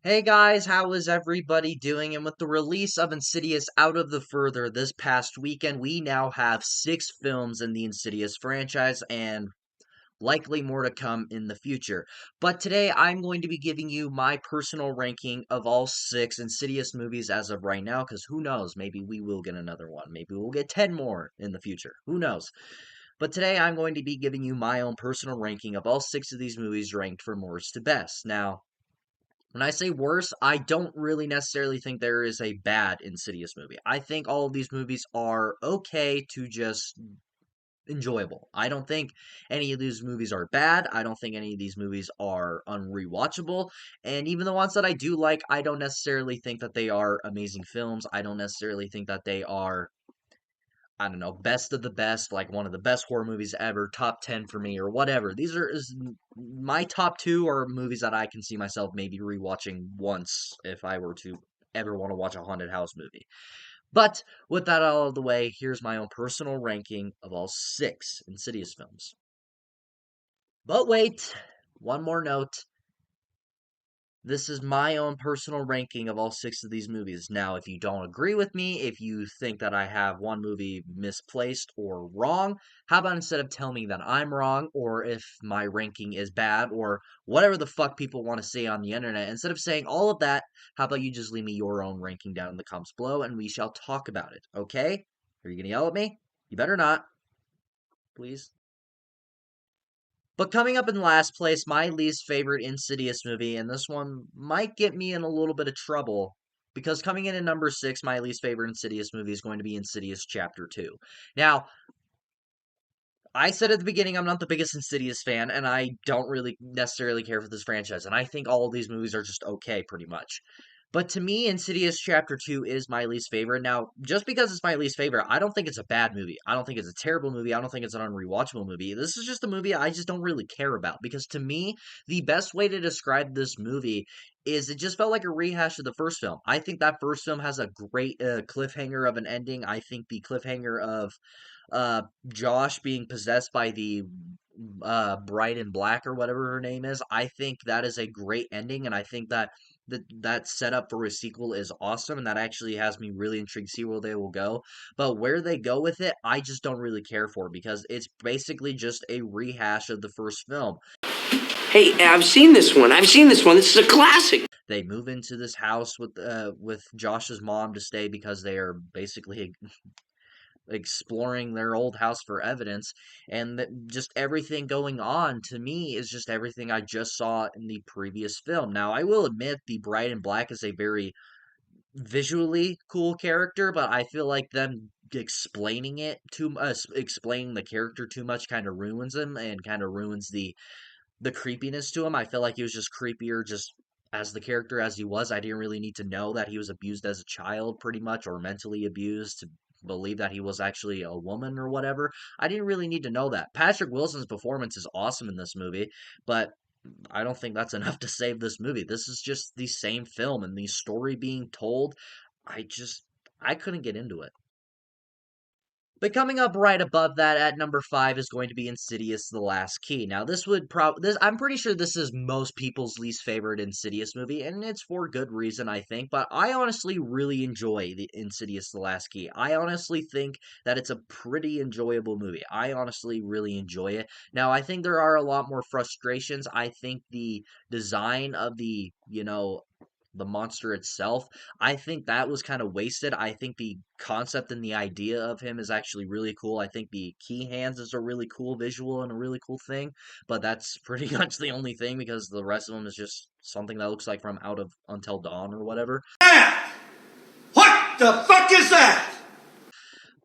Hey guys, how is everybody doing? And with the release of Insidious Out of the Further this past weekend, we now have 6 films in the Insidious franchise and likely more to come in the future. But today I'm going to be giving you my personal ranking of all 6 Insidious movies as of right now, because who knows, maybe we will get another one. Maybe we'll get 10 more in the future. Who knows? But today I'm going to be giving you my own personal ranking of all 6 of these movies ranked from worst to best. Now, when I say worse, I don't really necessarily think there is a bad Insidious movie. I think all of these movies are okay to just enjoyable. I don't think any of these movies are bad. I don't think any of these movies are unrewatchable. And even the ones that I do like, I don't necessarily think that they are amazing films. I don't necessarily think that they are, I don't know, best of the best, like one of the best horror movies ever, top 10 for me, or whatever. These are my top two are movies that I can see myself maybe rewatching once if I were to ever want to watch a haunted house movie. But with that out of the way, here's my own personal ranking of all 6 Insidious films. But wait, one more note. This is my own personal ranking of all 6 of these movies. Now, if you don't agree with me, if you think that I have one movie misplaced or wrong, how about instead of telling me that I'm wrong, or if my ranking is bad, or whatever the fuck people want to say on the internet, instead of saying all of that, how about you just leave me your own ranking down in the comments below and we shall talk about it, okay? Are you gonna yell at me? You better not, please. But coming up in last place, my least favorite Insidious movie, and this one might get me in a little bit of trouble because coming in at number 6, my least favorite Insidious movie is going to be Insidious Chapter 2. Now, I said at the beginning I'm not the biggest Insidious fan, and I don't really necessarily care for this franchise, and I think all of these movies are just okay, pretty much. But to me, Insidious Chapter 2 is my least favorite. Now, just because it's my least favorite, I don't think it's a bad movie. I don't think it's a terrible movie. I don't think it's an unrewatchable movie. This is just a movie I just don't really care about. Because to me, the best way to describe this movie is it just felt like a rehash of the first film. I think that first film has a great cliffhanger of an ending. I think the cliffhanger of Josh being possessed by the Bride in Black or whatever her name is. I think that is a great ending, and I think that setup for a sequel is awesome, and that actually has me really intrigued to see where they will go. But where they go with it, I just don't really care for because it's basically just a rehash of the first film. Hey, I've seen this one. I've seen this one. This is a classic. They move into this house with Josh's mom to stay because they are basically exploring their old house for evidence, and just everything going on to me is just everything I just saw in the previous film. Now, I will admit the Bride in Black is a very visually cool character, but I feel like them explaining it too much, explaining the character too much, kind of ruins him and kind of ruins the creepiness to him. I feel like he was just creepier just as the character as he was. I didn't really need to know that he was abused as a child, pretty much, or mentally abused to believe that he was actually a woman or whatever. I didn't really need to know that. Patrick Wilson's performance is awesome in this movie, but I don't think that's enough to save this movie. This is just the same film and the story being told. I couldn't get into it. But coming up right above that at number 5 is going to be Insidious: The Last Key. Now, this I'm pretty sure this is most people's least favorite Insidious movie, and it's for good reason, I think. But I honestly really enjoy the Insidious: The Last Key. I honestly think that it's a pretty enjoyable movie. I honestly really enjoy it. Now, I think there are a lot more frustrations. I think the design of the monster itself, I think that was kind of wasted. I think the concept and the idea of him is actually really cool. I think the key hands is a really cool visual and a really cool thing, but that's pretty much the only thing because the rest of them is just something that looks like from Out of Until Dawn or whatever. What the fuck is that?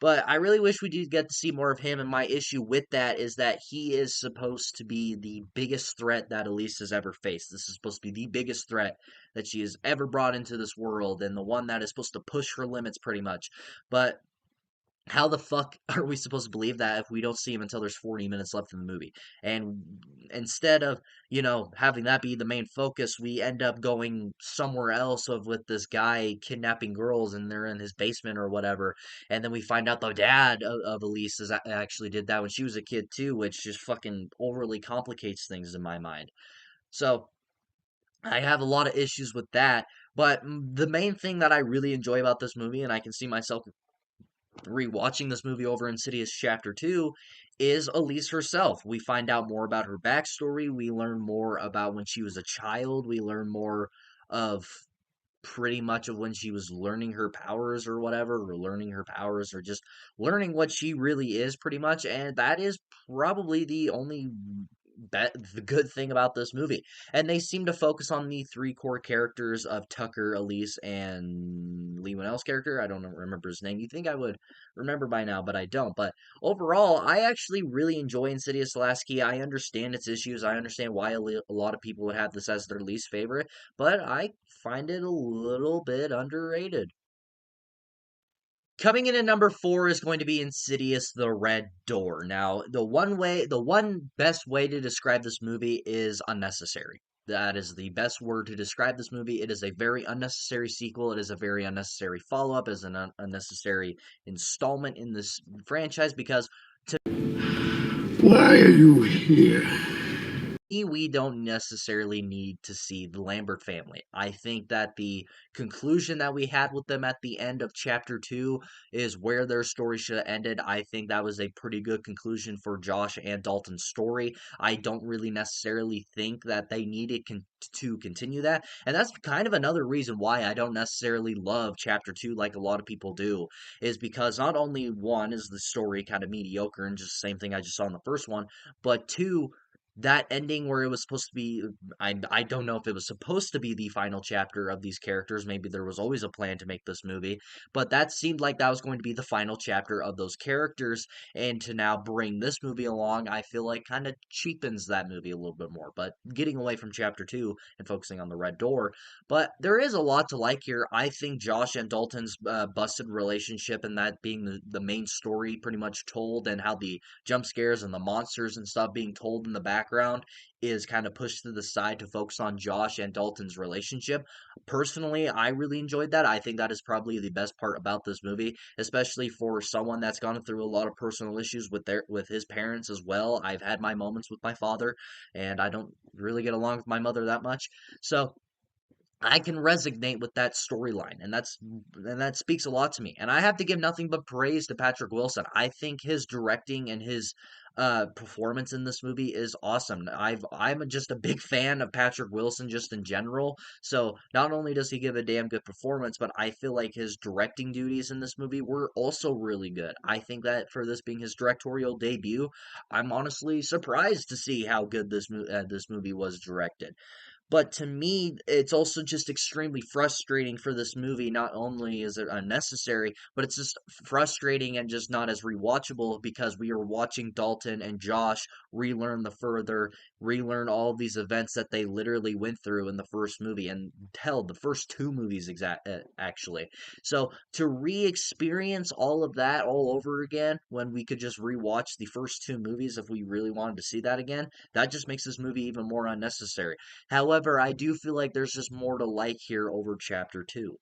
But I really wish we did get to see more of him, and my issue with that is that he is supposed to be the biggest threat that Elise has ever faced. This is supposed to be the biggest threat that she has ever brought into this world, and the one that is supposed to push her limits pretty much. But how the fuck are we supposed to believe that if we don't see him until there's 40 minutes left in the movie? And instead of, having that be the main focus, we end up going somewhere else of with this guy kidnapping girls and they're in his basement or whatever. And then we find out the dad of Elise actually did that when she was a kid too, which just fucking overly complicates things in my mind. So I have a lot of issues with that, but the main thing that I really enjoy about this movie, and I can see myself rewatching this movie over Insidious Chapter 2, is Elise herself. We find out more about her backstory. We learn more about when she was a child. We learn more of pretty much of when she was learning her powers or whatever, or learning her powers, or just learning what she really is, pretty much. And that is probably the only the good thing about this movie. And they seem to focus on the three core characters of Tucker, Elise, and Lee Winnell's character. I don't remember his name. You think I would remember by now, but I don't. But overall, I actually really enjoy Insidious The Last Key. I understand its issues. I understand why a lot of people would have this as their least favorite, but I find it a little bit underrated. Coming in at number four is going to be Insidious The Red Door. Now, the one best way to describe this movie is unnecessary. That is the best word to describe this movie. It is a very unnecessary sequel. It is a very unnecessary follow up, as an unnecessary installment in this franchise because Why are you here? we don't necessarily need to see the Lambert family. I think that the conclusion that we had with them at the end of chapter 2 is where their story should have ended. I think that was a pretty good conclusion for Josh and Dalton's story. I don't really necessarily think that they needed to continue that. And that's kind of another reason why I don't necessarily love chapter 2 like a lot of people do, is because not only one is the story kind of mediocre and just the same thing I just saw in the first one, but two, that ending where it was supposed to be, I don't know if it was supposed to be the final chapter of these characters. Maybe there was always a plan to make this movie, but that seemed like that was going to be the final chapter of those characters. And to now bring this movie along, I feel like kind of cheapens that movie a little bit more. But getting away from chapter 2 and focusing on the Red Door, but there is a lot to like here. I think Josh and Dalton's busted relationship, and that being the main story pretty much told, and how the jump scares and the monsters and stuff being told in the background is kind of pushed to the side to focus on Josh and Dalton's relationship. Personally, I really enjoyed that. I think that is probably the best part about this movie, especially for someone that's gone through a lot of personal issues with his parents as well. I've had my moments with my father, and I don't really get along with my mother that much. So I can resonate with that storyline, and that speaks a lot to me. And I have to give nothing but praise to Patrick Wilson. I think his directing and his performance in this movie is awesome. I'm just a big fan of Patrick Wilson just in general. So not only does he give a damn good performance, but I feel like his directing duties in this movie were also really good. I think that for this being his directorial debut, I'm honestly surprised to see how good this movie was directed. But to me, it's also just extremely frustrating for this movie. Not only is it unnecessary, but it's just frustrating and just not as rewatchable because we are watching Dalton and Josh relearn all of these events that they literally went through in the first movie, and tell the first two movies actually. So to re-experience all of that all over again when we could just rewatch the first two movies if we really wanted to see that again, that just makes this movie even more unnecessary. However, I do feel like there's just more to like here over chapter 2.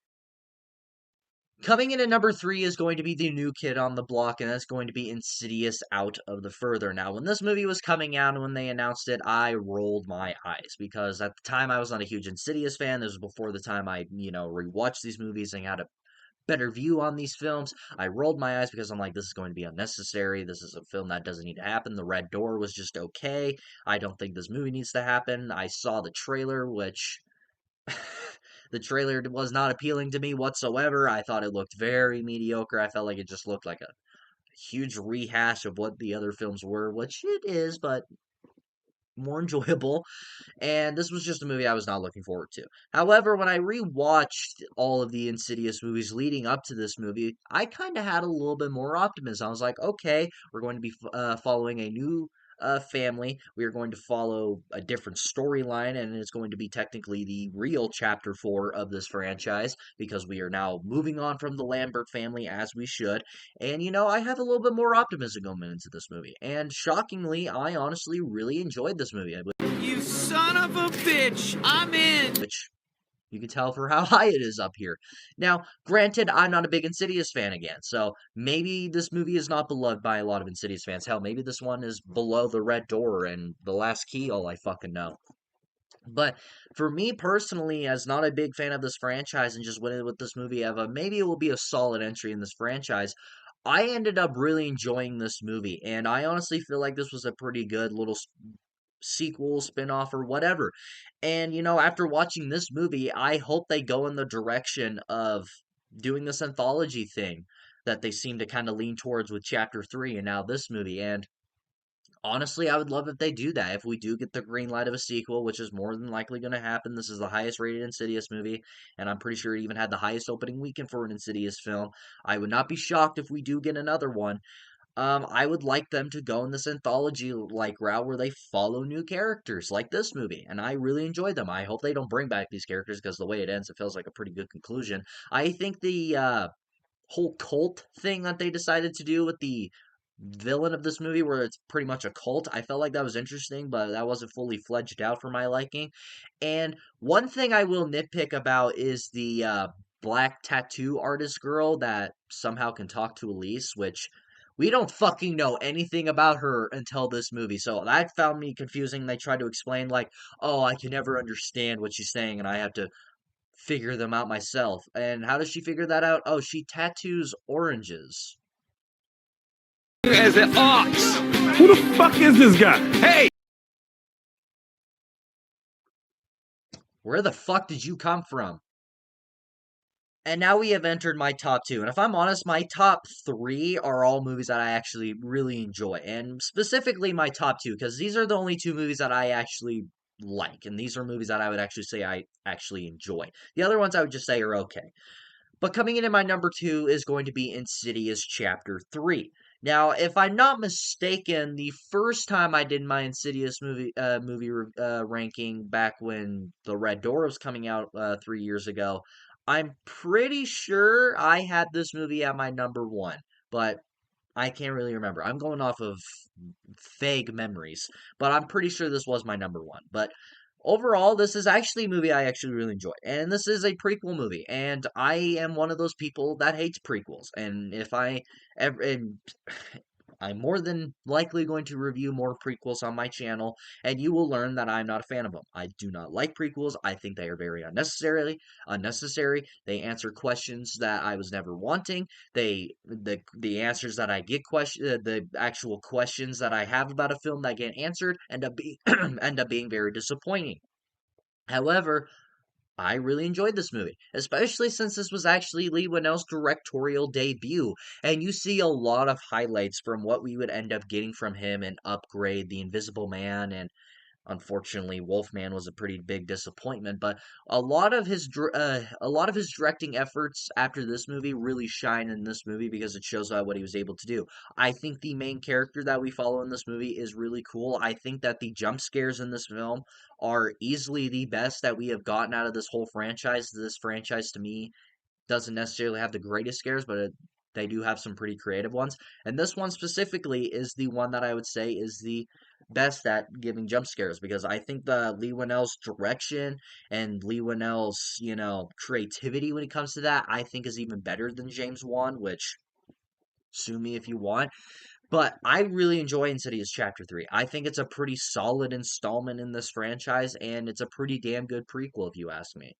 Coming in at number 3 is going to be the new kid on the block, and that's going to be Insidious Out of the Further. Now, when this movie was coming out and when they announced it, I rolled my eyes because at the time I was not a huge Insidious fan. This was before the time I, rewatched these movies and had a better view on these films. I rolled my eyes because I'm like, this is going to be unnecessary. This is a film that doesn't need to happen. The Red Door was just okay. I don't think this movie needs to happen. I saw the trailer, which the trailer was not appealing to me whatsoever. I thought it looked very mediocre. I felt like it just looked like a huge rehash of what the other films were, which it is, but more enjoyable. And this was just a movie I was not looking forward to. However, when I rewatched all of the Insidious movies leading up to this movie, I kind of had a little bit more optimism. I was like, okay, we're going to be following a new family. We are going to follow a different storyline, and it's going to be technically the real chapter 4 of this franchise because we are now moving on from the Lambert family as we should. And I have a little bit more optimism going into this movie. And shockingly, I honestly really enjoyed this movie. You son of a bitch! I'm in! Which you can tell for how high it is up here. Now, granted, I'm not a big Insidious fan again, so maybe this movie is not beloved by a lot of Insidious fans. Hell, maybe this one is below The Red Door and The Last Key, all I fucking know. But for me personally, as not a big fan of this franchise and just went in with this movie of a maybe it will be a solid entry in this franchise, I ended up really enjoying this movie. And I honestly feel like this was a pretty good little sequel, spin-off, or whatever. And, after watching this movie, I hope they go in the direction of doing this anthology thing that they seem to kind of lean towards with Chapter 3 and now this movie. And honestly, I would love if they do that. If we do get the green light of a sequel, which is more than likely going to happen, this is the highest rated Insidious movie, and I'm pretty sure it even had the highest opening weekend for an Insidious film. I would not be shocked if we do get another one. I would like them to go in this anthology like route where they follow new characters like this movie, and I really enjoyed them. I hope they don't bring back these characters because the way it ends, it feels like a pretty good conclusion. I think the whole cult thing that they decided to do with the villain of this movie, where it's pretty much a cult, I felt like that was interesting, but that wasn't fully fledged out for my liking. And one thing I will nitpick about is the black tattoo artist girl that somehow can talk to Elise, which we don't fucking know anything about her until this movie. So that found me confusing. They tried to explain, like, oh, I can never understand what she's saying, and I have to figure them out myself. And how does she figure that out? Oh, she tattoos oranges. As an ox. Who the fuck is this guy? Hey! Where the fuck did you come from? And now we have entered my top two. And if I'm honest, my top three are all movies that I actually really enjoy. And specifically my top two, because these are the only two movies that I actually like. And these are movies that I would actually say I actually enjoy. The other ones I would just say are okay. But coming in at my number two is going to be Insidious Chapter 3. Now, if I'm not mistaken, the first time I did my Insidious ranking back when the Red Door was coming out 3 years ago, I'm pretty sure I had this movie at my number one, but I can't really remember. I'm going off of vague memories, but I'm pretty sure this was my number one. But overall, this is actually a movie I actually really enjoy. And this is a prequel movie. And I am one of those people that hates prequels. And if I ever, and I'm more than likely going to review more prequels on my channel, and you will learn that I'm not a fan of them. I do not like prequels. I think they are very unnecessary. They answer questions that I was never wanting. The answers that I get the actual questions that I have about a film that get answered end up being end up being very disappointing. However, I really enjoyed this movie, especially since this was actually Lee Winnell's directorial debut, and you see a lot of highlights from what we would end up getting from him in Upgrade, The Invisible Man, and unfortunately, Wolfman was a pretty big disappointment, but a lot of his directing efforts after this movie really shine in this movie because it shows what he was able to do. I think the main character that we follow in this movie is really cool. I think that the jump scares in this film are easily the best that we have gotten out of this whole franchise. This franchise to me doesn't necessarily have the greatest scares, but they do have some pretty creative ones. And this one specifically is the one that I would say is the best at giving jump scares because I think the Lee Winnell's direction and Lee Winnell's, creativity when it comes to that, I think is even better than James Wan, which sue me if you want. But I really enjoy Insidious Chapter 3. I think it's a pretty solid installment in this franchise, and it's a pretty damn good prequel, if you ask me.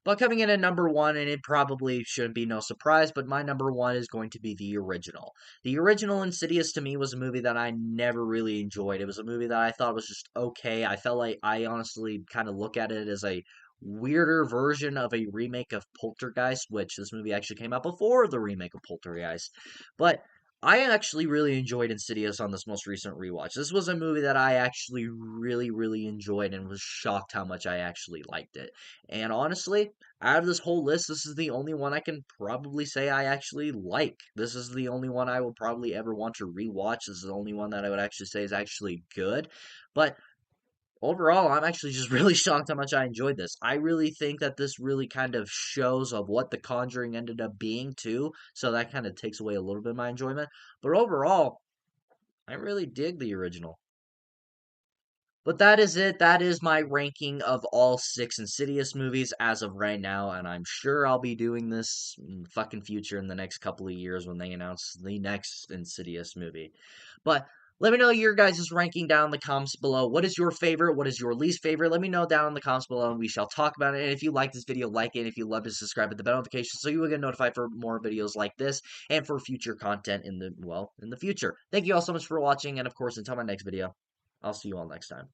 But coming in at number one, and it probably shouldn't be no surprise, but my number one is going to be the original. The original Insidious to me was a movie that I never really enjoyed. It was a movie that I thought was just okay. I felt like I honestly kind of look at it as a weirder version of a remake of Poltergeist, which this movie actually came out before the remake of Poltergeist. But I actually really enjoyed Insidious on this most recent rewatch. This was a movie that I actually really, really enjoyed and was shocked how much I actually liked it. And honestly, out of this whole list, this is the only one I can probably say I actually like. This is the only one I will probably ever want to rewatch. This is the only one that I would actually say is actually good. But overall, I'm actually just really shocked how much I enjoyed this. I really think that this really kind of shows of what The Conjuring ended up being too. So that kind of takes away a little bit of my enjoyment. But overall, I really dig the original. But that is it. That is my ranking of all six Insidious movies as of right now, and I'm sure I'll be doing this in fucking future in the next couple of years when they announce the next Insidious movie. But Let me know your guys' ranking down in the comments below. What is your favorite? What is your least favorite? Let me know down in the comments below, and we shall talk about it. And if you like this video, like it. If you love to subscribe, hit the bell notification so you will get notified for more videos like this and for future content in the future. Thank you all so much for watching, and of course, until my next video, I'll see you all next time.